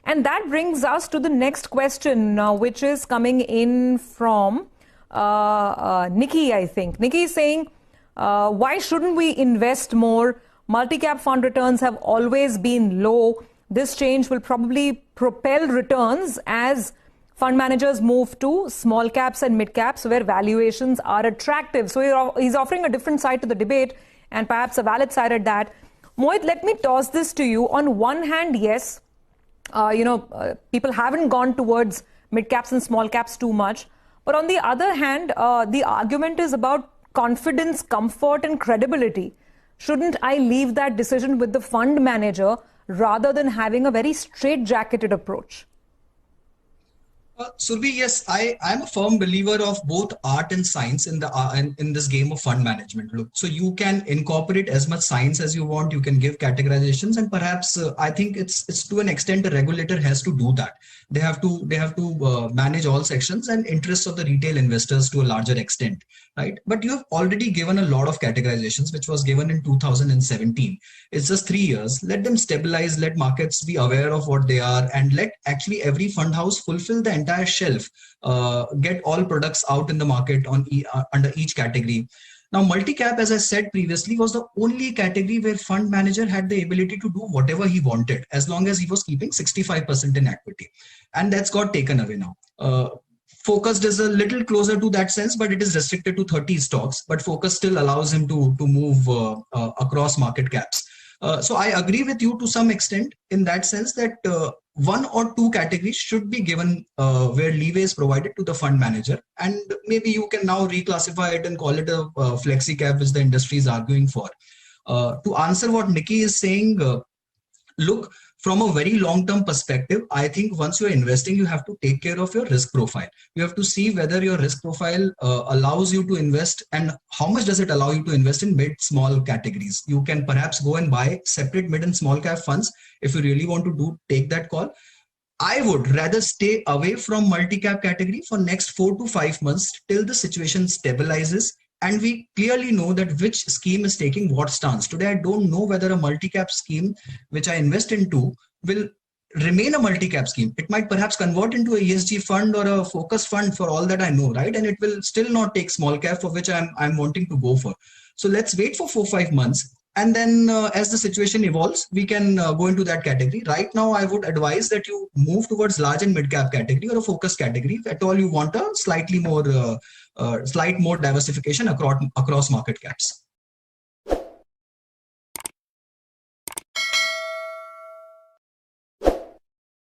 And that brings us to the next question, which is coming in from Nikki, I think. Nikki is saying, why shouldn't we invest more? Multi-cap fund returns have always been low. This change will probably propel returns as fund managers move to small caps and mid caps where valuations are attractive. So he's offering a different side to the debate and perhaps a valid side at that. Mohit, let me toss this to you. On one hand, yes, people haven't gone towards mid caps and small caps too much. But on the other hand, the argument is about confidence, comfort and credibility. Shouldn't I leave that decision with the fund manager rather than having a very straight-jacketed approach? Surbhi, yes, I'm a firm believer of both art and science in this game of fund management. Look, so you can incorporate as much science as you want. You can give categorizations, and perhaps I think it's to an extent the regulator has to do that. They have to manage all sections and interests of the retail investors to a larger extent, right? But you have already given a lot of categorizations, which was given in 2017. It's just 3 years. Let them stabilize. Let markets be aware of what they are, and let actually every fund house fulfill the entire shelf, get all products out in the market under each category. Now, multi-cap, as I said previously, was the only category where fund manager had the ability to do whatever he wanted, as long as he was keeping 65% in equity. And that's got taken away now. Focused is a little closer to that sense, but it is restricted to 30 stocks. But Focus still allows him to move across market caps. So I agree with you to some extent in that sense that one or two categories should be given where leeway is provided to the fund manager, and maybe you can now reclassify it and call it a flexi cap, which the industry is arguing for. To answer what Nikki is saying, look, from a very long-term perspective, I think once you're investing, you have to take care of your risk profile. You have to see whether your risk profile allows you to invest and how much does it allow you to invest in mid-small categories. You can perhaps go and buy separate mid and small cap funds if you really want to take that call. I would rather stay away from multi-cap category for next 4 to 5 months till the situation stabilizes and we clearly know that which scheme is taking what stance. Today, I don't know whether a multi-cap scheme which I invest into will remain a multi-cap scheme. It might perhaps convert into a ESG fund or a focus fund for all that I know, right? And it will still not take small cap, for which I'm wanting to go for. So let's wait for 4-5 months. And then as the situation evolves, we can go into that category. Right now, I would advise that you move towards large and mid-cap category or a focus category. If at all you want a slight more diversification across market caps.